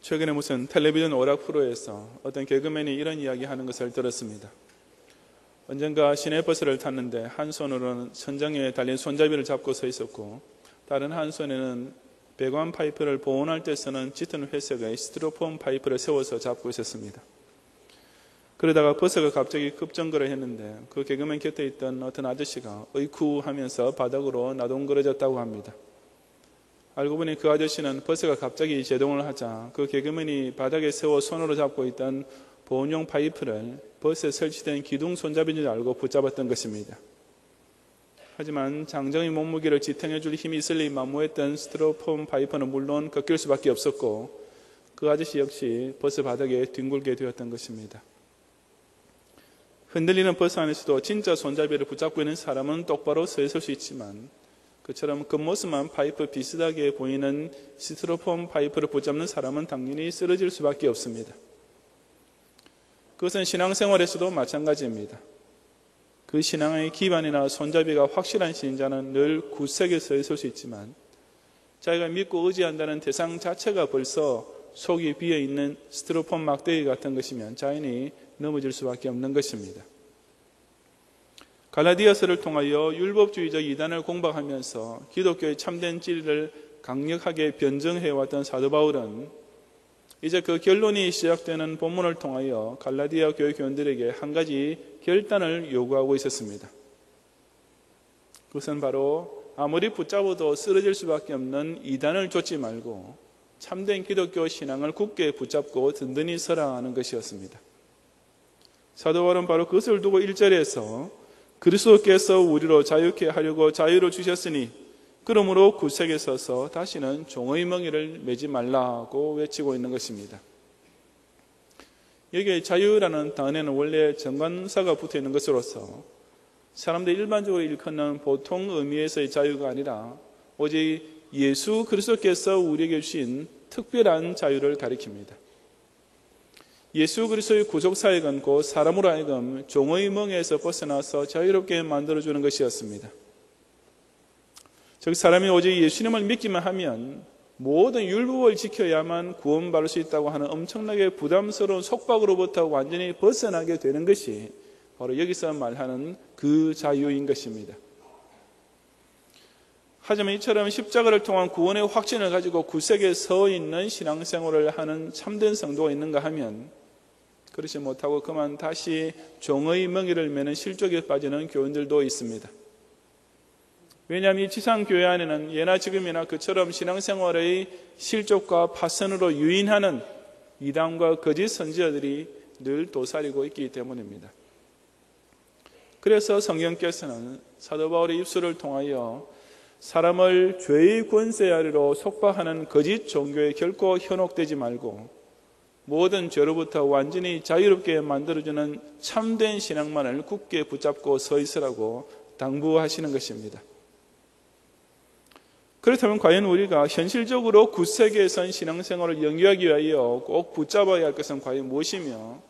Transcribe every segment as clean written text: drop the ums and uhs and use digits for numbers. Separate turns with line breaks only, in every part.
최근에 무슨 텔레비전 오락 프로에서 어떤 개그맨이 이런 이야기 하는 것을 들었습니다. 언젠가 시내버스를 탔는데 한 손으로는 천장 위에 달린 손잡이를 잡고 서 있었고 다른 한 손에는 배관 파이프를 보온할 때 쓰는 짙은 회색의 스티로폼 파이프를 세워서 잡고 있었습니다. 그러다가 버스가 갑자기 급정거를 했는데 그 개그맨 곁에 있던 어떤 아저씨가 어이쿠 하면서 바닥으로 나동거려졌다고 합니다. 알고 보니 그 아저씨는 버스가 갑자기 제동을 하자 그 개그맨이 바닥에 세워 손으로 잡고 있던 보온용 파이프를 버스에 설치된 기둥 손잡이인 줄 알고 붙잡았던 것입니다. 하지만 장정의 몸무게를 지탱해줄 힘이 있을 리 만무했던 스티로폼 파이프는 물론 꺾일 수밖에 없었고 그 아저씨 역시 버스 바닥에 뒹굴게 되었던 것입니다. 흔들리는 버스 안에서도 진짜 손잡이를 붙잡고 있는 사람은 똑바로 서 있을 수 있지만 그처럼 겉모습만 파이프 비슷하게 보이는 스티로폼 파이프를 붙잡는 사람은 당연히 쓰러질 수밖에 없습니다. 그것은 신앙생활에서도 마찬가지입니다. 그 신앙의 기반이나 손잡이가 확실한 신자는 늘 굳세게 서 있을 수 있지만 자기가 믿고 의지한다는 대상 자체가 벌써 속이 비어있는 스티로폼 막대기 같은 것이면 자연히 넘어질 수밖에 없는 것입니다. 갈라디아서를 통하여 율법주의적 이단을 공박하면서 기독교의 참된 진리를 강력하게 변증해왔던 사도 바울은 이제 그 결론이 시작되는 본문을 통하여 갈라디아 교회 교인들에게 한 가지 결단을 요구하고 있었습니다. 그것은 바로 아무리 붙잡아도 쓰러질 수밖에 없는 이단을 좇지 말고 참된 기독교 신앙을 굳게 붙잡고 든든히 서라 하는 것이었습니다. 사도 바울은 바로 그것을 두고 1절에서 그리스도께서 우리로 자유케 하려고 자유를 주셨으니 그러므로 굳세게 서서 다시는 종의 멍에를 매지 말라고 외치고 있는 것입니다. 여기에 자유라는 단어에는 원래 정관사가 붙어 있는 것으로서 사람들이 일반적으로 일컫는 보통 의미에서의 자유가 아니라 오직 예수 그리스도께서 우리에게 주신 특별한 자유를 가리킵니다. 예수 그리스도의 구속사역은 곧 사람으로 하여금 종의 멍에서 벗어나서 자유롭게 만들어주는 것이었습니다. 즉 사람이 오직 예수님을 믿기만 하면 모든 율법을 지켜야만 구원받을 수 있다고 하는 엄청나게 부담스러운 속박으로부터 완전히 벗어나게 되는 것이 바로 여기서 말하는 그 자유인 것입니다. 하지만 이처럼 십자가를 통한 구원의 확신을 가지고 굳세게 서 있는 신앙생활을 하는 참된 성도가 있는가 하면 그렇지 못하고 그만 다시 종의 멍에를 매는 실족에 빠지는 교인들도 있습니다. 왜냐하면 이 지상교회 안에는 예나 지금이나 그처럼 신앙생활의 실족과 파선으로 유인하는 이단과 거짓 선지자들이 늘 도사리고 있기 때문입니다. 그래서 성경께서는 사도 바울의 입술을 통하여 사람을 죄의 권세 아래로 속박하는 거짓 종교에 결코 현혹되지 말고 모든 죄로부터 완전히 자유롭게 만들어주는 참된 신앙만을 굳게 붙잡고 서 있으라고 당부하시는 것입니다. 그렇다면 과연 우리가 현실적으로 굳세게 선 신앙생활을 영위하기 위하여 꼭 붙잡아야 할 것은 과연 무엇이며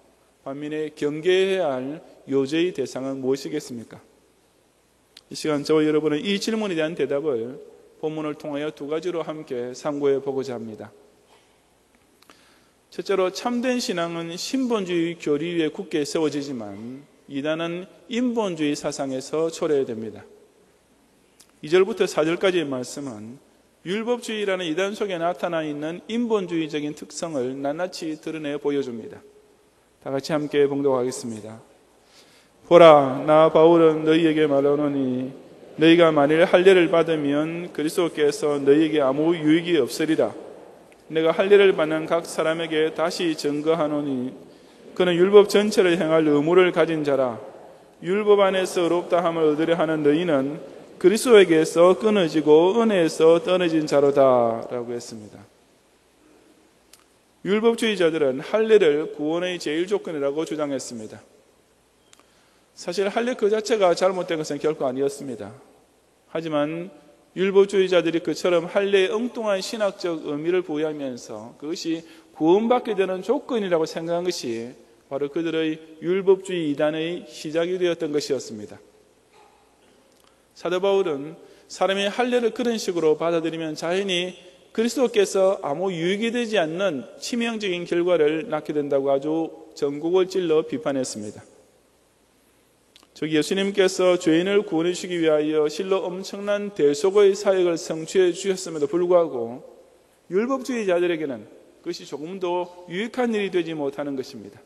반면에 경계해야 할 요제의 대상은 무엇이겠습니까? 이 시간 저와 여러분은 이 질문에 대한 대답을 본문을 통하여 두 가지로 함께 상고해 보고자 합니다. 첫째로 참된 신앙은 신본주의 교리 위에 굳게 세워지지만 이단은 인본주의 사상에서 초래됩니다. 2절부터 4절까지의 말씀은 율법주의라는 이단 속에 나타나 있는 인본주의적인 특성을 낱낱이 드러내 보여줍니다. 다 같이 함께 봉독하겠습니다. 보라, 나 바울은 너희에게 말하노니 너희가 만일 할례를 받으면 그리스도께서 너희에게 아무 유익이 없으리라. 내가 할례를 받는 각 사람에게 다시 증거하노니 그는 율법 전체를 행할 의무를 가진 자라. 율법 안에서 의롭다함을 얻으려 하는 너희는 그리스도에게서 끊어지고 은혜에서 떨어진 자로다 라고 했습니다. 율법주의자들은 할례를 구원의 제일 조건이라고 주장했습니다. 사실 할례 그 자체가 잘못된 것은 결코 아니었습니다. 하지만 율법주의자들이 그처럼 할례에 엉뚱한 신학적 의미를 부여하면서 그것이 구원받게 되는 조건이라고 생각한 것이 바로 그들의 율법주의 이단의 시작이 되었던 것이었습니다. 사도 바울은 사람이 할례를 그런 식으로 받아들이면 자연히 그리스도께서 아무 유익이 되지 않는 치명적인 결과를 낳게 된다고 아주 전곡을 찔러 비판했습니다. 즉 예수님께서 죄인을 구원해 주시기 위하여 실로 엄청난 대속의 사역을 성취해 주셨음에도 불구하고 율법주의자들에게는 그것이 조금도 유익한 일이 되지 못하는 것입니다.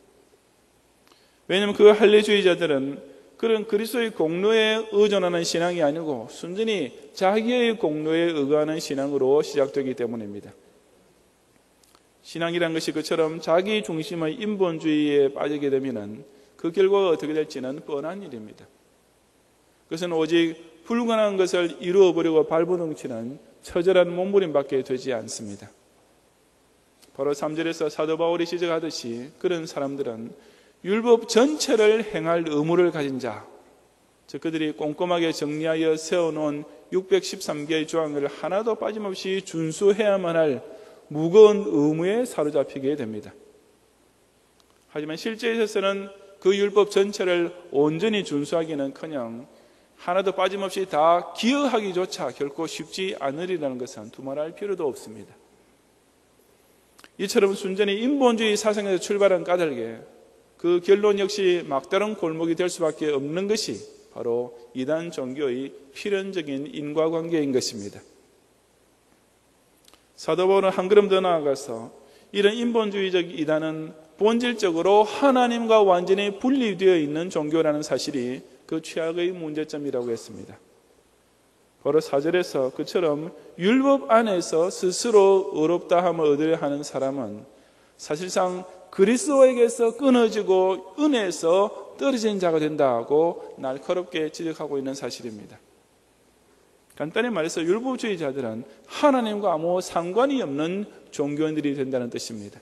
왜냐하면 그 할례주의자들은 그런 그리스도의 공로에 의존하는 신앙이 아니고 순전히 자기의 공로에 의거하는 신앙으로 시작되기 때문입니다. 신앙이란 것이 그처럼 자기 중심의 인본주의에 빠지게 되면 그 결과가 어떻게 될지는 뻔한 일입니다. 그것은 오직 불가능한 것을 이루어보려고 발버둥치는 처절한 몸부림밖에 되지 않습니다. 바로 3절에서 사도 바울이 지적하듯이 그런 사람들은 율법 전체를 행할 의무를 가진 자, 즉 그들이 꼼꼼하게 정리하여 세워놓은 613개의 조항을 하나도 빠짐없이 준수해야만 할 무거운 의무에 사로잡히게 됩니다. 하지만 실제에 있어서는 그 율법 전체를 온전히 준수하기는커녕 하나도 빠짐없이 다 기여하기조차 결코 쉽지 않으리라는 것은 두말할 필요도 없습니다. 이처럼 순전히 인본주의 사상에서 출발한 까닭에 그 결론 역시 막다른 골목이 될 수밖에 없는 것이 바로 이단 종교의 필연적인 인과관계인 것입니다. 사도 바울은 한 걸음 더 나아가서 이런 인본주의적 이단은 본질적으로 하나님과 완전히 분리되어 있는 종교라는 사실이 그 최악의 문제점이라고 했습니다. 바로 4절에서 그처럼 율법 안에서 스스로 의롭다함을 얻으려 하는 사람은 사실상 그리스도에게서 끊어지고 은혜에서 떨어진 자가 된다고 날카롭게 지적하고 있는 사실입니다. 간단히 말해서 율법주의자들은 하나님과 아무 상관이 없는 종교인들이 된다는 뜻입니다.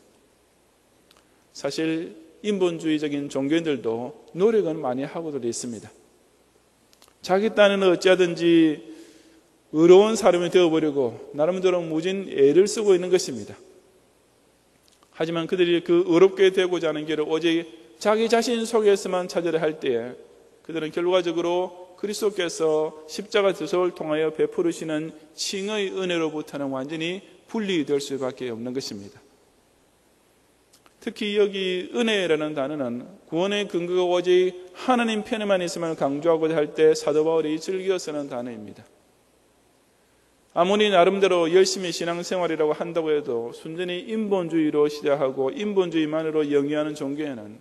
사실 인본주의적인 종교인들도 노력은 많이 하고도 있습니다. 자기 딴에는 어찌하든지 의로운 사람이 되어보려고 나름대로 무진 애를 쓰고 있는 것입니다. 하지만 그들이 그 의롭게 되고자 하는 길을 오직 자기 자신 속에서만 찾으려 할 때에 그들은 결과적으로 그리스도께서 십자가 대속을 통하여 베푸시는 칭의 은혜로부터는 완전히 분리될 수밖에 없는 것입니다. 특히 여기 은혜라는 단어는 구원의 근거가 오직 하나님 편에만 있음을 강조하고자 할 때 사도 바울이 즐겨 쓰는 단어입니다. 아무리 나름대로 열심히 신앙생활이라고 한다고 해도 순전히 인본주의로 시작하고 인본주의만으로 영위하는 종교에는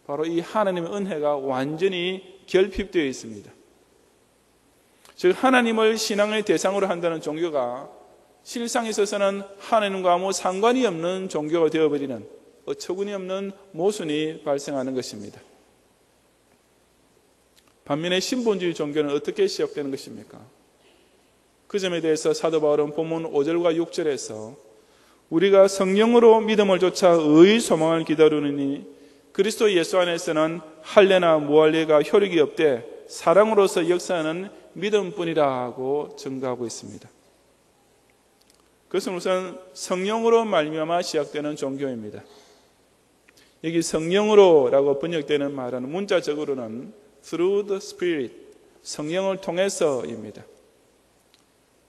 바로 이 하나님의 은혜가 완전히 결핍되어 있습니다. 즉 하나님을 신앙의 대상으로 한다는 종교가 실상에 있어서는 하나님과 아무 상관이 없는 종교가 되어버리는 어처구니 없는 모순이 발생하는 것입니다. 반면에 신본주의 종교는 어떻게 시작되는 것입니까? 그 점에 대해서 사도 바울은 본문 5절과 6절에서 우리가 성령으로 믿음을 좇아 의의 소망을 기다리느니 그리스도 예수 안에서는 할례나 무할례가 효력이 없되 사랑으로서 역사하는 믿음뿐이라고 증거하고 있습니다. 그것은 우선 성령으로 말미암아 시작되는 종교입니다. 여기 성령으로라고 번역되는 말은 문자적으로는 through the Spirit, 성령을 통해서입니다.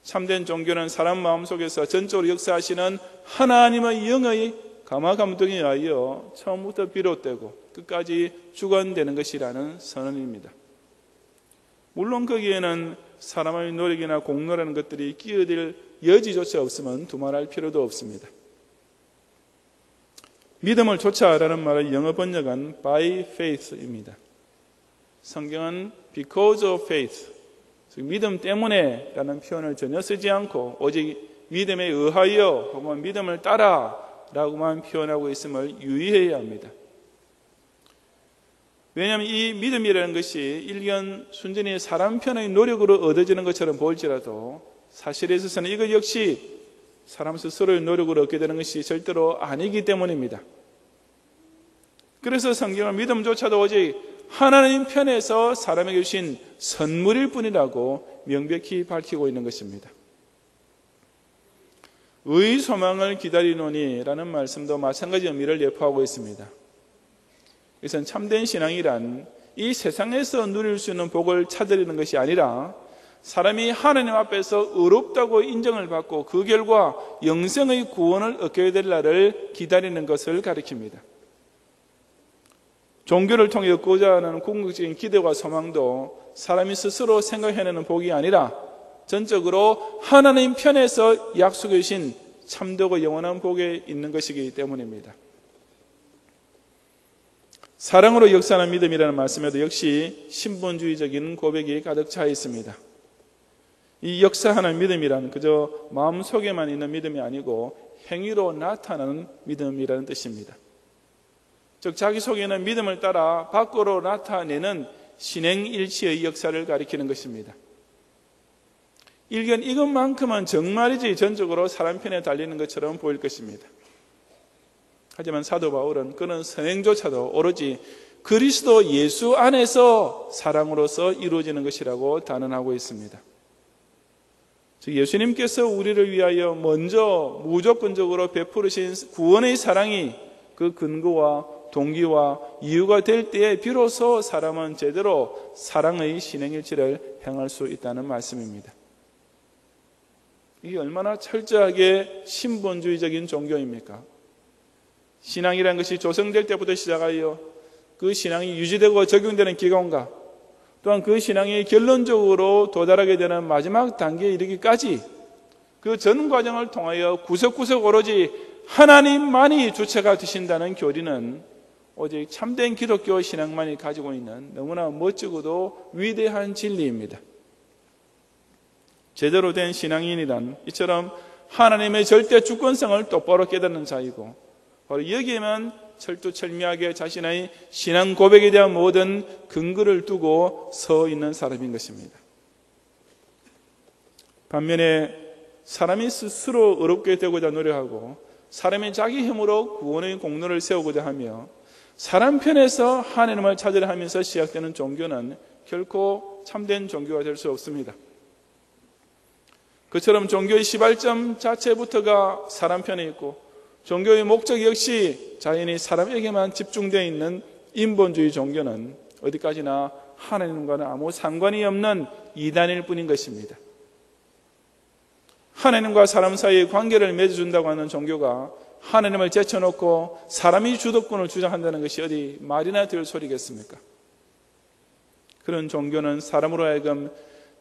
참된 종교는 사람 마음속에서 전적으로 역사하시는 하나님의 영의 감화감동에 의하여 처음부터 비롯되고 끝까지 주관되는 것이라는 선언입니다. 물론 거기에는 사람의 노력이나 공로라는 것들이 끼어들 여지조차 없으면 두말할 필요도 없습니다. 믿음을 좇아라는 말의 영어 번역은 by faith입니다. 성경은 because of faith, 즉 믿음 때문에 라는 표현을 전혀 쓰지 않고 오직 믿음에 의하여 혹은 믿음을 따라 라고만 표현하고 있음을 유의해야 합니다. 왜냐하면 이 믿음이라는 것이 일견 순전히 사람 편의 노력으로 얻어지는 것처럼 보일지라도 사실에 있어서는 이것 역시 사람 스스로의 노력으로 얻게 되는 것이 절대로 아니기 때문입니다. 그래서 성경은 믿음조차도 오직 하나님 편에서 사람에게 주신 선물일 뿐이라고 명백히 밝히고 있는 것입니다. 의의 소망을 기다리노니 라는 말씀도 마찬가지 의미를 내포하고 있습니다. 이것은 참된 신앙이란 이 세상에서 누릴 수 있는 복을 찾으려는 것이 아니라 사람이 하나님 앞에서 의롭다고 인정을 받고 그 결과 영생의 구원을 얻게 될 날을 기다리는 것을 가리킵니다. 종교를 통해 얻고자 하는 궁극적인 기대와 소망도 사람이 스스로 생각해내는 복이 아니라 전적으로 하나님 편에서 약속해 주신 참되고 영원한 복에 있는 것이기 때문입니다. 사랑으로 역사하는 믿음이라는 말씀에도 역시 신분주의적인 고백이 가득 차 있습니다. 이 역사하는 믿음이란 그저 마음속에만 있는 믿음이 아니고 행위로 나타나는 믿음이라는 뜻입니다. 즉 자기 속에 있는 믿음을 따라 밖으로 나타내는 신행일치의 역사를 가리키는 것입니다. 일견 이것만큼은 정말이지 전적으로 사람 편에 달리는 것처럼 보일 것입니다. 하지만 사도 바울은 그런 선행조차도 오로지 그리스도 예수 안에서 사랑으로서 이루어지는 것이라고 단언하고 있습니다. 즉 예수님께서 우리를 위하여 먼저 무조건적으로 베푸르신 구원의 사랑이 그 근거와 동기와 이유가 될 때에 비로소 사람은 제대로 사랑의 신행일치를 행할 수 있다는 말씀입니다. 이게 얼마나 철저하게 신본주의적인 종교입니까? 신앙이라는 것이 조성될 때부터 시작하여 그 신앙이 유지되고 적용되는 기간과 또한 그 신앙이 결론적으로 도달하게 되는 마지막 단계에 이르기까지 그 전 과정을 통하여 구석구석 오로지 하나님만이 주체가 되신다는 교리는 오직 참된 기독교 신앙만이 가지고 있는 너무나 멋지고도 위대한 진리입니다. 제대로 된 신앙인이란 이처럼 하나님의 절대 주권성을 똑바로 깨닫는 자이고 바로 여기에만 철두철미하게 자신의 신앙 고백에 대한 모든 근거를 두고 서 있는 사람인 것입니다. 반면에 사람이 스스로 의롭게 되고자 노력하고 사람이 자기 힘으로 구원의 공로를 세우고자 하며 사람 편에서 하나님을 찾으려 하면서 시작되는 종교는 결코 참된 종교가 될 수 없습니다. 그처럼 종교의 시발점 자체부터가 사람 편에 있고 종교의 목적 역시 자연히 사람에게만 집중되어 있는 인본주의 종교는 어디까지나 하나님과는 아무 상관이 없는 이단일 뿐인 것입니다. 하나님과 사람 사이의 관계를 맺어준다고 하는 종교가 하나님을 제쳐놓고 사람이 주도권을 주장한다는 것이 어디 말이나 될 소리겠습니까? 그런 종교는 사람으로 하여금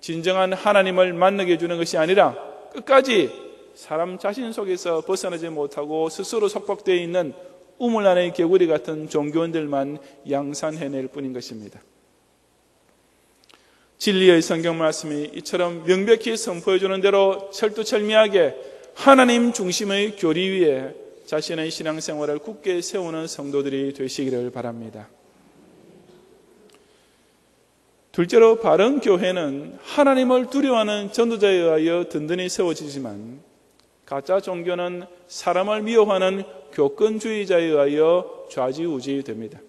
진정한 하나님을 만나게 해주는 것이 아니라 끝까지 사람 자신 속에서 벗어나지 못하고 스스로 속박되어 있는 우물 안의 개구리 같은 종교인들만 양산해낼 뿐인 것입니다. 진리의 성경 말씀이 이처럼 명백히 선포해주는 대로 철두철미하게 하나님 중심의 교리 위에 자신의 신앙생활을 굳게 세우는 성도들이 되시기를 바랍니다. 둘째로 바른 교회는 하나님을 두려워하는 전도자에 의하여 든든히 세워지지만 가짜 종교는 사람을 미워하는 교권주의자에 의하여 좌지우지됩니다.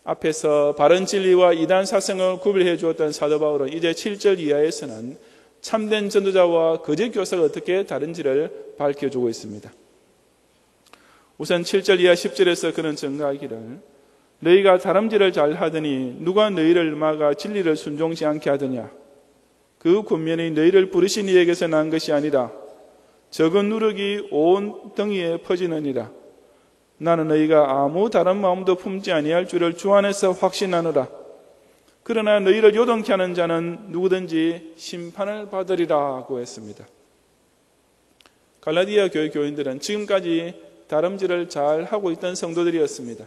앞에서 바른 진리와 이단 사상을 구별해 주었던 사도 바울은 이제 7절 이하에서는 참된 전도자와 거짓 교사가 어떻게 다른지를 밝혀주고 있습니다. 우선 7절 이하 10절에서 그는 증가하기를 너희가 다름질을 잘하더니 누가 너희를 막아 진리를 순종치 않게 하더냐. 그 권면이 너희를 부르신 이에게서 난 것이 아니라 적은 누룩이 온 덩이에 퍼지느니라. 나는 너희가 아무 다른 마음도 품지 아니할 줄을 주 안에서 확신하노라. 그러나 너희를 요동케 하는 자는 누구든지 심판을 받으리라고 했습니다. 갈라디아 교회 교인들은 지금까지 다름질을 잘 하고 있던 성도들이었습니다.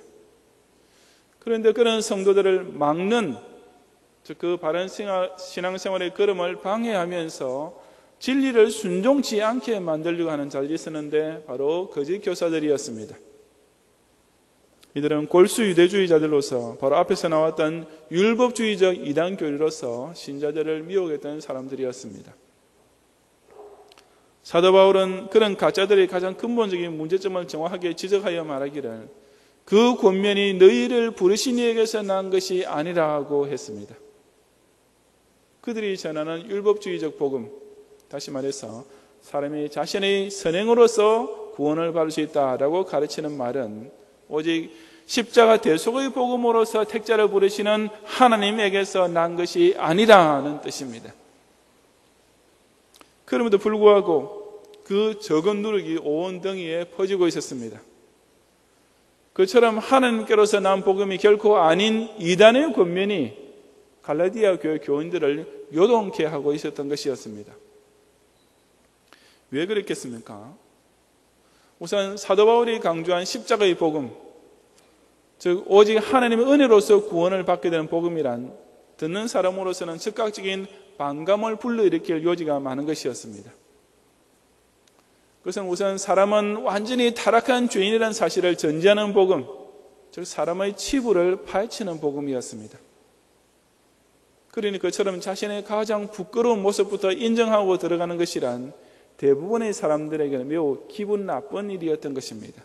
그런데 그런 성도들을 막는, 즉 그 바른 신앙생활의 걸음을 방해하면서 진리를 순종치 않게 만들려고 하는 자들이 있었는데 바로 거짓 교사들이었습니다. 이들은 골수 유대주의자들로서 바로 앞에서 나왔던 율법주의적 이단 교리로서 신자들을 미혹했던 사람들이었습니다. 사도 바울은 그런 가짜들의 가장 근본적인 문제점을 정확하게 지적하여 말하기를 그 권면이 너희를 부르신 이에게서 난 것이 아니라고 했습니다. 그들이 전하는 율법주의적 복음, 다시 말해서 사람이 자신의 선행으로서 구원을 받을 수 있다라고 가르치는 말은 오직 십자가 대속의 복음으로서 택자를 부르시는 하나님에게서 난 것이 아니라는 뜻입니다. 그럼에도 불구하고 그 적은 누룩이 온 등이에 퍼지고 있었습니다. 그처럼 하나님께로서 난 복음이 결코 아닌 이단의 권면이 갈라디아 교회 교인들을 요동케 하고 있었던 것이었습니다. 왜 그랬겠습니까? 우선 사도 바울이 강조한 십자가의 복음, 즉 오직 하나님의 은혜로서 구원을 받게 되는 복음이란 듣는 사람으로서는 즉각적인 반감을 불러일으킬 요지가 많은 것이었습니다. 그것은 우선 사람은 완전히 타락한 죄인이라는 사실을 전제하는 복음, 즉 사람의 치부를 파헤치는 복음이었습니다. 그러니 그처럼 자신의 가장 부끄러운 모습부터 인정하고 들어가는 것이란 대부분의 사람들에게는 매우 기분 나쁜 일이었던 것입니다.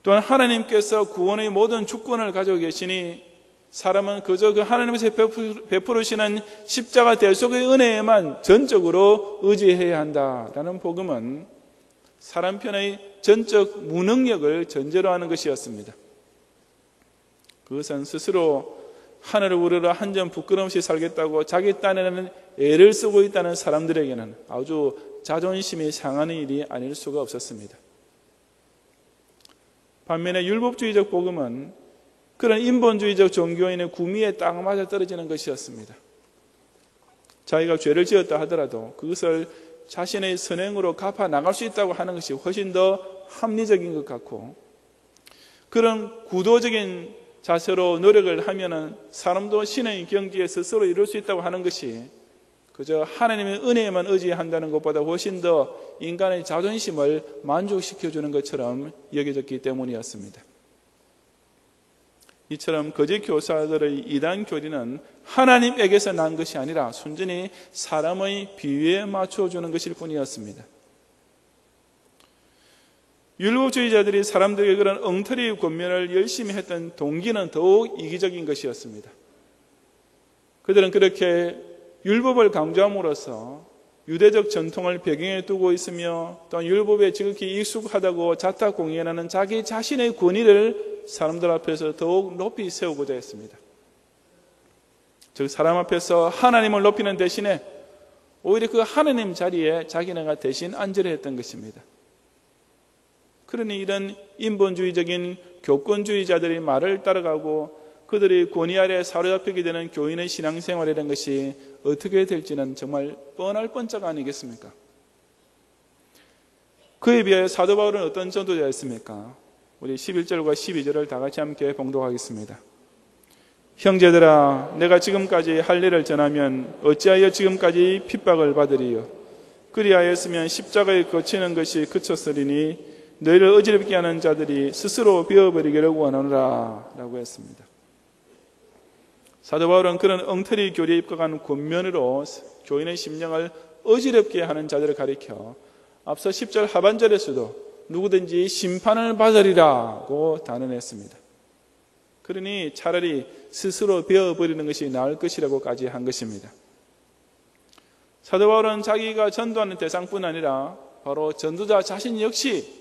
또한 하나님께서 구원의 모든 주권을 가지고 계시니 사람은 그저 그 하나님께서 베푸시는 십자가 대속의 은혜에만 전적으로 의지해야 한다라는 복음은 사람 편의 전적 무능력을 전제로 하는 것이었습니다. 그것은 스스로 하늘을 우러러 한 점 부끄럼 없이 살겠다고 자기 딴에는 애를 쓰고 있다는 사람들에게는 아주 자존심이 상하는 일이 아닐 수가 없었습니다. 반면에 율법주의적 복음은 그런 인본주의적 종교인의 구미에 딱 맞아 떨어지는 것이었습니다. 자기가 죄를 지었다 하더라도 그것을 자신의 선행으로 갚아 나갈 수 있다고 하는 것이 훨씬 더 합리적인 것 같고, 그런 구도적인 자세로 노력을 하면은 사람도 신의 경지에 스스로 이룰 수 있다고 하는 것이 그저 하나님의 은혜에만 의지한다는 것보다 훨씬 더 인간의 자존심을 만족시켜주는 것처럼 여겨졌기 때문이었습니다. 이처럼 거짓 교사들의 이단 교리는 하나님에게서 난 것이 아니라 순전히 사람의 비위에 맞춰주는 것일 뿐이었습니다. 율법주의자들이 사람들에게 그런 엉터리 권면을 열심히 했던 동기는 더욱 이기적인 것이었습니다. 그들은 그렇게 율법을 강조함으로써 유대적 전통을 배경에 두고 있으며 또한 율법에 지극히 익숙하다고 자타 공연하는 자기 자신의 권위를 사람들 앞에서 더욱 높이 세우고자 했습니다. 즉 사람 앞에서 하나님을 높이는 대신에 오히려 그 하나님 자리에 자기네가 대신 앉으려 했던 것입니다. 그러니 이런 인본주의적인 교권주의자들의 말을 따라가고 그들의 권위 아래 사로잡히게 되는 교인의 신앙생활이라는 것이 어떻게 될지는 정말 뻔할 뻔짝 아니겠습니까? 그에 비하여 사도 바울은 어떤 전도자였습니까? 우리 11절과 12절을 다 같이 함께 봉독하겠습니다. 형제들아, 내가 지금까지 할 일을 전하면 어찌하여 지금까지 핍박을 받으리요? 그리하였으면 십자가에 거치는 것이 그쳤으리니 너희를 어지럽게 하는 자들이 스스로 베어버리기를 원하노라 라고 했습니다. 사도 바울은 그런 엉터리 교리에 입각한 권면으로 교인의 심령을 어지럽게 하는 자들을 가리켜 앞서 10절 하반절에서도 누구든지 심판을 받으리라고 단언했습니다. 그러니 차라리 스스로 베어버리는 것이 나을 것이라고까지 한 것입니다. 사도 바울은 자기가 전도하는 대상뿐 아니라 바로 전도자 자신 역시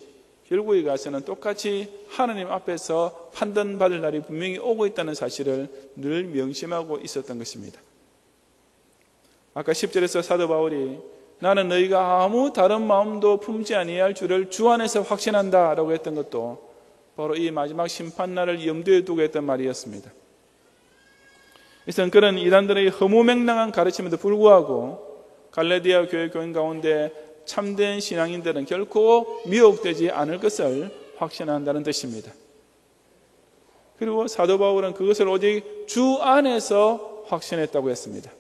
결국에 가서는 똑같이 하나님 앞에서 판단받을 날이 분명히 오고 있다는 사실을 늘 명심하고 있었던 것입니다. 아까 10절에서 사도 바울이 나는 너희가 아무 다른 마음도 품지 아니할 줄을 주 안에서 확신한다 라고 했던 것도 바로 이 마지막 심판날을 염두에 두고 했던 말이었습니다. 이것은 그런 이단들의 허무맹랑한 가르침에도 불구하고 갈라디아 교회 교인 가운데 참된 신앙인들은 결코 미혹되지 않을 것을 확신한다는 뜻입니다. 그리고 사도 바울은 그것을 오직 주 안에서 확신했다고 했습니다.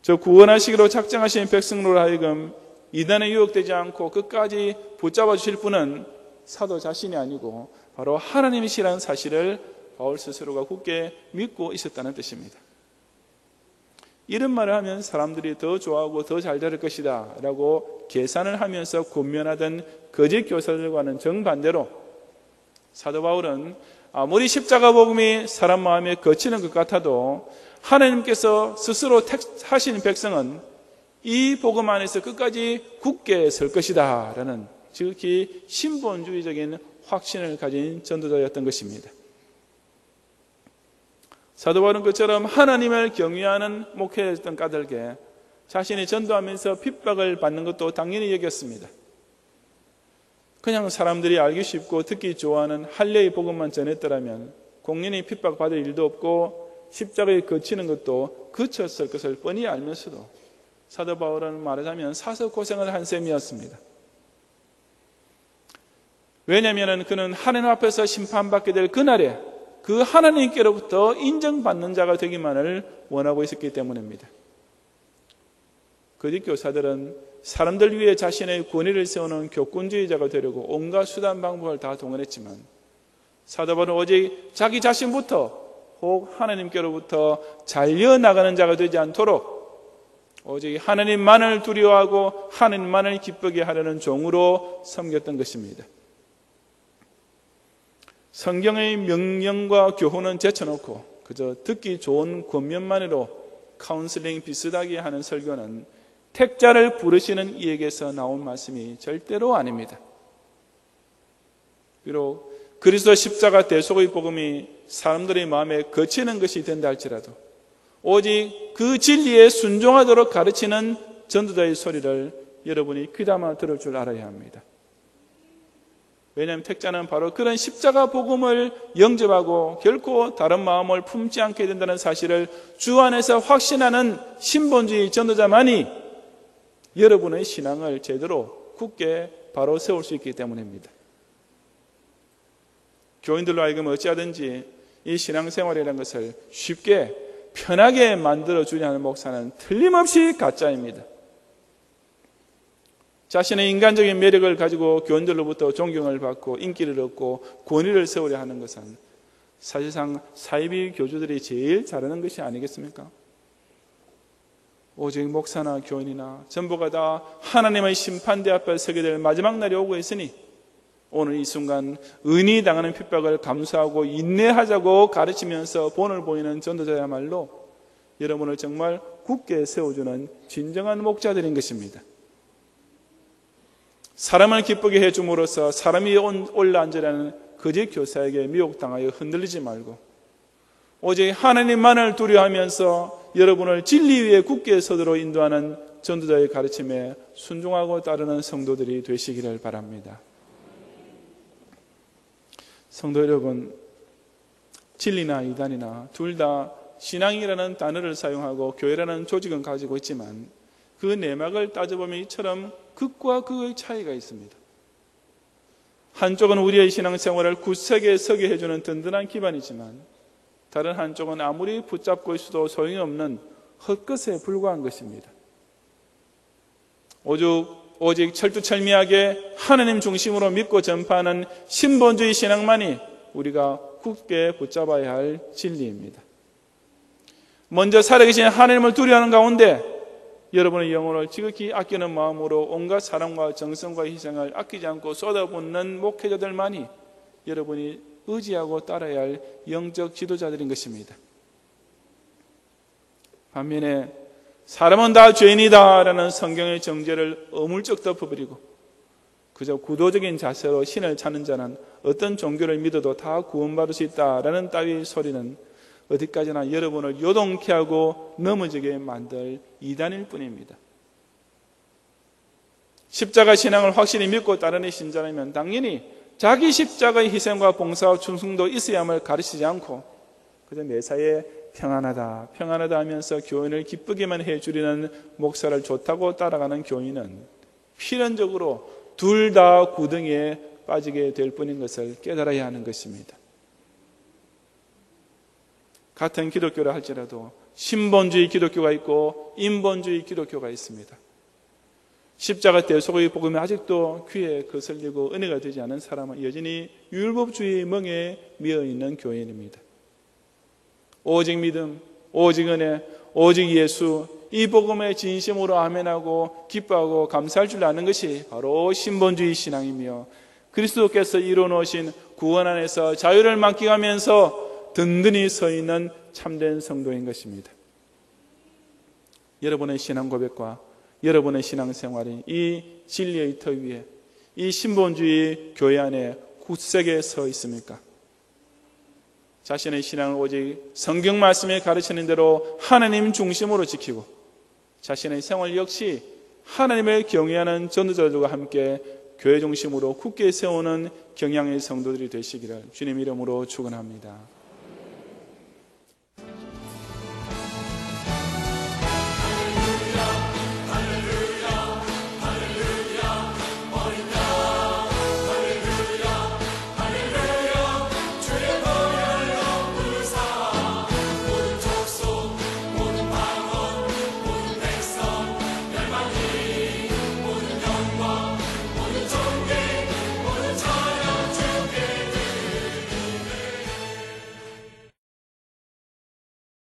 저 구원하시기로 작정하신 백성으로 하여금 이단에 유혹되지 않고 끝까지 붙잡아 주실 분은 사도 자신이 아니고 바로 하나님이시라는 사실을 바울 스스로가 굳게 믿고 있었다는 뜻입니다. 이런 말을 하면 사람들이 더 좋아하고 더 잘 될 것이다 라고 계산을 하면서 권면하던 거짓 교사들과는 정반대로 사도 바울은 아무리 십자가 복음이 사람 마음에 거치는 것 같아도 하나님께서 스스로 택하신 백성은 이 복음 안에서 끝까지 굳게 설 것이다 라는 지극히 신본주의적인 확신을 가진 전도자였던 것입니다. 사도 바울은 그처럼 하나님을 경외하는 목회였던 까닭에 자신이 전도하면서 핍박을 받는 것도 당연히 여겼습니다. 그냥 사람들이 알기 쉽고 듣기 좋아하는 할례의 복음만 전했더라면 공연히 핍박받을 일도 없고 십자가에 거치는 것도 그쳤을 것을 뻔히 알면서도 사도 바울은 말하자면 사서 고생을 한 셈이었습니다. 왜냐하면 그는 하나님 앞에서 심판받게 될 그날에 그 하나님께로부터 인정받는 자가 되기만을 원하고 있었기 때문입니다. 거짓 교사들은 사람들 위해 자신의 권위를 세우는 교권주의자가 되려고 온갖 수단 방법을 다 동원했지만 사도 바울은 오직 자기 자신부터 혹 하나님께로부터 잘려나가는 자가 되지 않도록 오직 하나님만을 두려워하고 하나님만을 기쁘게 하려는 종으로 섬겼던 것입니다. 성경의 명령과 교훈은 제쳐놓고 그저 듣기 좋은 권면만으로 카운슬링 비슷하게 하는 설교는 택자를 부르시는 이에게서 나온 말씀이 절대로 아닙니다. 비록 그리스도 십자가 대속의 복음이 사람들의 마음에 거치는 것이 된다 할지라도 오직 그 진리에 순종하도록 가르치는 전도자의 소리를 여러분이 귀담아 들을 줄 알아야 합니다. 왜냐하면 택자는 바로 그런 십자가 복음을 영접하고 결코 다른 마음을 품지 않게 된다는 사실을 주 안에서 확신하는 신본주의 전도자만이 여러분의 신앙을 제대로 굳게 바로 세울 수 있기 때문입니다. 교인들로 하여금 어찌하든지 이 신앙생활이라는 것을 쉽게 편하게 만들어주려 하는 목사는 틀림없이 가짜입니다. 자신의 인간적인 매력을 가지고 교인들로부터 존경을 받고 인기를 얻고 권위를 세우려 하는 것은 사실상 사이비 교주들이 제일 잘하는 것이 아니겠습니까? 오직 목사나 교인이나 전부가 다 하나님의 심판대 앞에 서게 될 마지막 날이 오고 있으니 오늘 이 순간 은히 당하는 핍박을 감수하고 인내하자고 가르치면서 본을 보이는 전도자야말로 여러분을 정말 굳게 세워주는 진정한 목자들인 것입니다. 사람을 기쁘게 해줌으로써 사람이 올라앉으려는 거짓 교사에게 미혹당하여 흔들리지 말고 오직 하나님만을 두려워하면서 여러분을 진리 위에 굳게 서도록 인도하는 전도자의 가르침에 순종하고 따르는 성도들이 되시기를 바랍니다. 성도 여러분, 진리나 이단이나 둘 다 신앙이라는 단어를 사용하고 교회라는 조직은 가지고 있지만 그 내막을 따져보면 이처럼 극과 극의 차이가 있습니다. 한쪽은 우리의 신앙생활을 굳세게 서게 해주는 든든한 기반이지만 다른 한쪽은 아무리 붙잡고 있어도 소용이 없는 헛것에 불과한 것입니다. 오직 철두철미하게 하나님 중심으로 믿고 전파하는 신본주의 신앙만이 우리가 굳게 붙잡아야 할 진리입니다. 먼저 살아계신 하나님을 두려워하는 가운데 여러분의 영혼을 지극히 아끼는 마음으로 온갖 사랑과 정성과 희생을 아끼지 않고 쏟아붓는 목회자들만이 여러분이 의지하고 따라야 할 영적 지도자들인 것입니다. 반면에 사람은 다 죄인이다 라는 성경의 정죄를 어물쩍 덮어버리고 그저 구도적인 자세로 신을 찾는 자는 어떤 종교를 믿어도 다 구원받을 수 있다라는 따위의 소리는 어디까지나 여러분을 요동케 하고 넘어지게 만들 이단일 뿐입니다. 십자가 신앙을 확실히 믿고 따르는 신자라면 당연히 자기 십자가의 희생과 봉사와 충성도 있어야만 가르치지 않고 그저 매사에 평안하다 하면서 교인을 기쁘게만 해주려는 목사를 좋다고 따라가는 교인은 필연적으로 둘 다 구덩이에 빠지게 될 뿐인 것을 깨달아야 하는 것입니다. 같은 기독교라 할지라도 신본주의 기독교가 있고 인본주의 기독교가 있습니다. 십자가 대속의 복음이 아직도 귀에 거슬리고 은혜가 되지 않은 사람은 여전히 율법주의 멍에 미어있는 교인입니다. 오직 믿음, 오직 은혜, 오직 예수, 이 복음에 진심으로 아멘하고 기뻐하고 감사할 줄 아는 것이 바로 신본주의 신앙이며 그리스도께서 이루어놓으신 구원 안에서 자유를 만끽하면서 든든히 서 있는 참된 성도인 것입니다. 여러분의 신앙 고백과 여러분의 신앙생활이 이 진리의 터 위에 이 신본주의 교회 안에 굳세게 서 있습니까? 자신의 신앙을 오직 성경 말씀에 가르치는 대로 하나님 중심으로 지키고 자신의 생활 역시 하나님을 경외하는 전도자들과 함께 교회 중심으로 굳게 세우는 경향의 성도들이 되시기를 주님 이름으로 축원합니다.